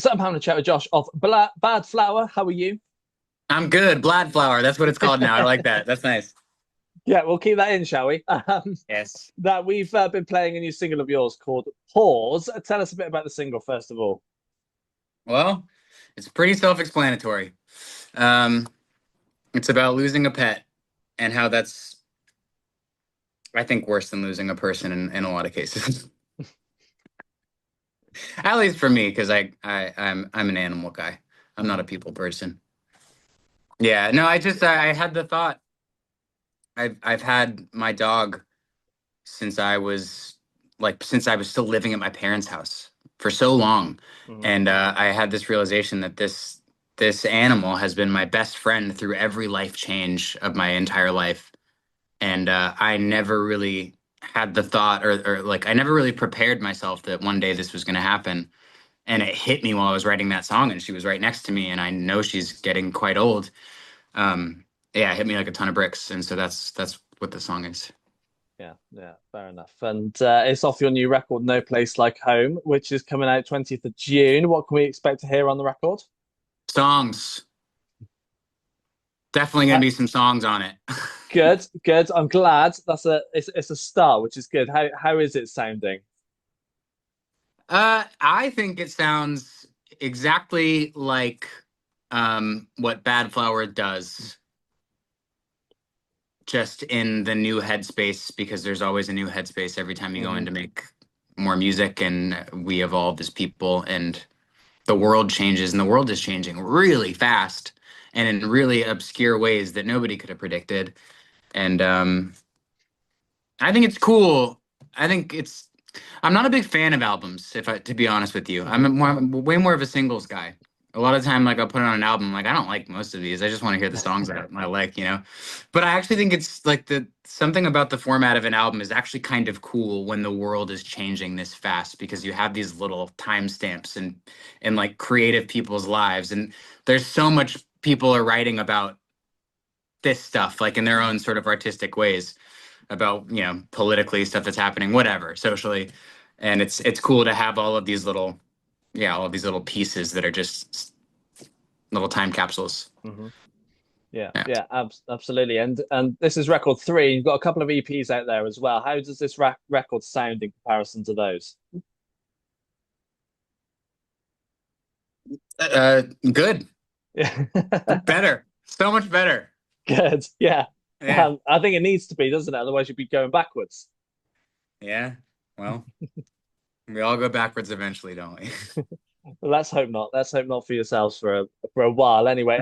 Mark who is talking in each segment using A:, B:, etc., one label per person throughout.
A: So I'm having a chat with Josh of Badflower. How are you?
B: I'm good. Badflower. That's what it's called now. I like that. That's nice.
A: Yeah, we'll keep that in, shall we?
B: Yes.
A: That we've been playing a new single of yours called Pause. Tell us a bit about the single, first of all.
B: Well, it's pretty self-explanatory. Um, it's about losing a pet and how that's, I think, worse than losing a person in a lot of cases. At least for me, because I'm an animal guy. I'm not
A: Mhm.
B: a people person. Yeah, no, I had the thought. I've had my dog since I was still living at my parents' house for so long,
A: Mhm.
B: and I had this realization that this animal has been my best friend through every life change of my entire life, and I never really had the thought or like I never really prepared myself that one day this was going to happen, and it hit me while I was writing that song, and she was right next to me, and I know she's getting quite old. Um, yeah, it hit me like a ton of bricks, and so that's what the song is.
A: Yeah, yeah, fair enough. And it's off your new record, No Place Like Home, which is coming out 20th of June. What can we expect to hear on the record?
B: Songs. Definitely gonna
A: Uh,
B: be some songs on it.
A: good, good. I'm glad. It's a start, which is good. How is it sounding?
B: I think it sounds exactly like what Badflower does, just in the new headspace, because there's always a new headspace every time you go in
A: Hmm.
B: to make more music, and we evolve as people, and the world changes, and the world is changing really fast and in really obscure ways that nobody could have predicted. And I think it's cool. I think it's. I'm not a big fan of albums, if I to be honest with you.
A: Hmm.
B: I'm way more of a singles guy. A lot of time, like I'll put on an album, like I don't like most of these. I just want to hear the songs that I like. But I actually think it's like the something about the format of an album is actually kind of cool when the world is changing this fast because you have these little timestamps and like creative people's lives, and there's so much people are writing about this stuff like in their own sort of artistic ways about politically stuff that's happening, whatever, socially, and it's cool to have all of these little pieces that are just little time capsules.
A: Hmm. Yeah,
B: Yeah.
A: yeah, absolutely. And this is record three. You've got a couple of EPs out there as well. How does this record sound in comparison to those?
B: Good.
A: Yeah,
B: Better, so much better.
A: good. Yeah,
B: Yeah.
A: I think it needs to be, doesn't it? Otherwise, you'd be going backwards.
B: Yeah, well, we all go backwards eventually, don't we?
A: Well, let's hope not. Let's hope not for yourselves for a while. Anyway,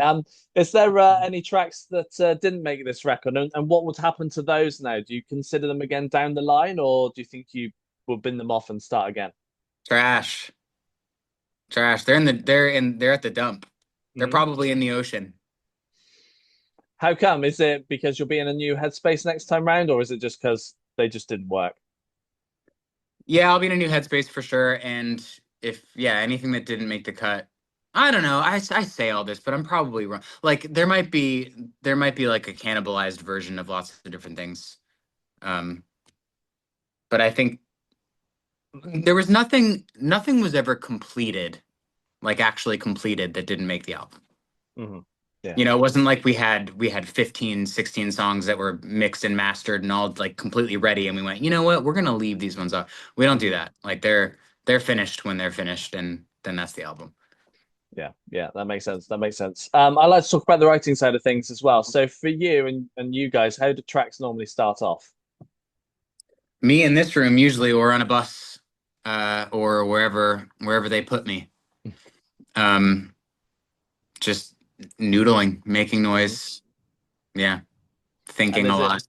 A: is there any tracks that didn't make this record, and what would happen to those now? Do you consider them again down the line, or do you think you will bin them off and start again?
B: Trash. Trash. They're at the dump. They're
A: Mhm.
B: probably in the ocean.
A: How come? Is it because you'll be in a new headspace next time round, or is it just because they just didn't work?
B: Yeah, I'll be in a new headspace for sure. And if, yeah, anything that didn't make the cut, I don't know. I say all this, but I'm probably wrong. Like there might be like a cannibalized version of lots of different things. Um, but I think there was nothing was ever completed, like actually completed that didn't make the album.
A: Hmm. Yeah,
B: It wasn't like we had 15, 16 songs that were mixed and mastered and all like completely ready, and we went, you know what, we're gonna leave these ones off. We don't do
A: hmm,
B: that. Like they're finished when they're finished, and then that's the album.
A: yeah, yeah. That makes sense. That makes sense. I like to talk about the writing side of things as well. So for you and you guys, how do tracks normally start off?
B: Me in this room usually, or on a bus, or wherever they put me. Um, just noodling, making
A: Hmm.
B: noise, yeah,
A: And
B: thinking a lot.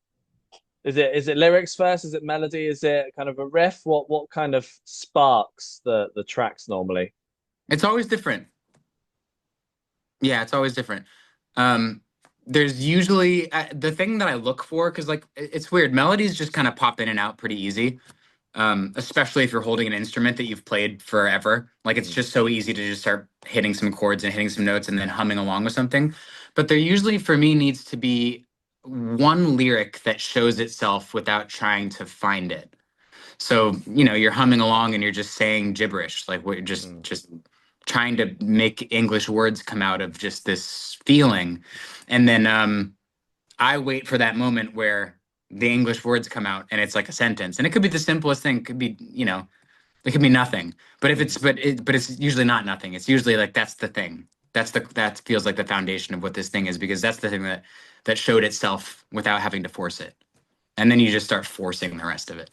A: is it lyrics first? Is it melody? Is it kind of a riff? What kind of sparks the tracks normally?
B: It's always different. Yeah, it's always different. Um, there's usually the thing that I look for because like it's weird. Melodies just kind of pop in and out pretty easy. Especially if you're holding an instrument that you've played forever. Like it's
A: Hmm.
B: just so easy to just start hitting some chords and hitting some notes and then humming along with something. But there usually, for me, needs to be one lyric that shows itself without trying to find it. So, you're humming along and you're just saying gibberish, like what just trying to make English words come out of just this feeling. And then I wait for that moment where the English words come out and it's like a sentence. And it could be the simplest thing, it could be, it could be nothing. But if
A: Mm.
B: it's but it's usually not nothing. It's usually like that's the thing. That feels like the foundation of what this thing is, because that's the thing that showed itself without having to force it. And then you just start forcing the rest of it.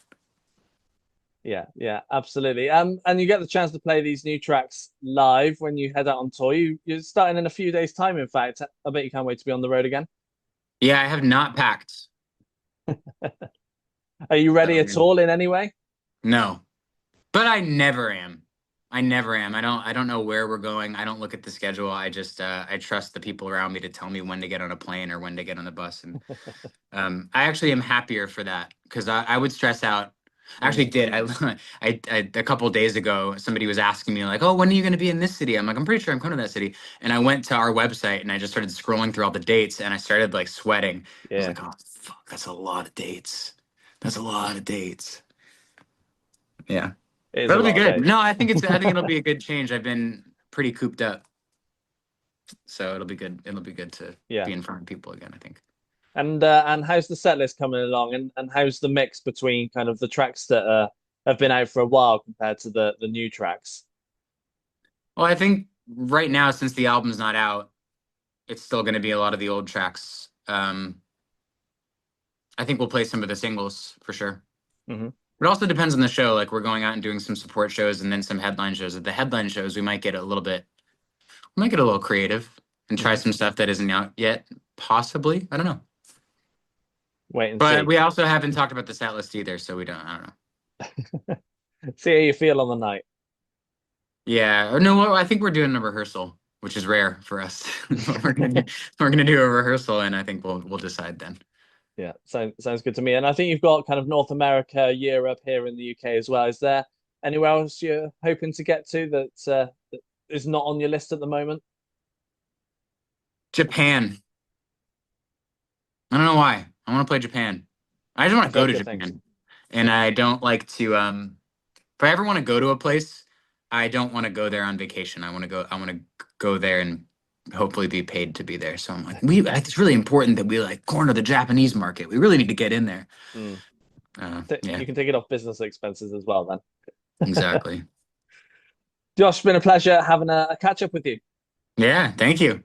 A: Yeah, yeah, absolutely. And you get the chance to play these new tracks live when you head out on tour. You're starting in a few days' time, in fact. I bet you can't wait to be on the road again.
B: Yeah, I have not packed.
A: Are you ready
B: So
A: at all in any way?
B: no. But I never am. I never am. I don't know where we're going. I don't look at the schedule. I just I trust the people around me to tell me when to get on a plane or when to get on the bus. And I actually am happier for that, because I would stress out. I actually
A: Mm,
B: did. I a couple days ago, somebody was asking me like, "Oh, when are you going to be in this city?" I'm like, "I'm pretty sure I'm coming to that city." And I went to our website and I just started scrolling through all the dates, and I started like sweating. I was
A: yeah,
B: like, "Oh, fuck, that's a lot of dates. That's a lot of dates." Yeah.
A: it is a
B: That'll be
A: lot of
B: good.
A: days.
B: No, I think it'll be a good change. I've been pretty cooped up, so it'll be good. It'll be good to
A: Yeah.
B: be in front of people again, I think.
A: And how's the set list coming along? And how's the mix between kind of the tracks that have been out for a while compared to the new tracks?
B: Well, I think right now, since the album's not out, it's still going to be a lot of the old tracks. I think we'll play some of the singles for sure.
A: Hmm.
B: It also depends on the show. Like we're going out and doing some support shows and then some headline shows. At the headline shows, we might get a little creative and try
A: Hmm.
B: some stuff that isn't out yet. Possibly, I don't know.
A: Wait and
B: But
A: see.
B: we also haven't talked about the set list either, so we don't. I don't know.
A: See how you feel on the night.
B: Yeah, or no, well, I think we're doing a rehearsal, which is rare for us. We're gonna do a rehearsal, and I think we'll decide then.
A: Yeah, sounds good to me. And I think you've got kind of North America, Europe, here in the UK as well. Is there anywhere else you're hoping to get to that is not on your list at the moment?
B: Japan. I don't know why. I want to play Japan. I just want
A: I've
B: to go
A: heard
B: to
A: good things.
B: Japan, and I don't like to. If I ever want to go to a place, I don't want to go there on vacation. I want to go. I want to go there and hopefully be paid to be there. So I'm like, it's really important that we like corner the Japanese market. We really need to get in there.
A: Mm.
B: Yeah,
A: You can take it off business expenses as well then.
B: exactly.
A: Josh, it's been a pleasure having a catch up with you.
B: Yeah, thank you.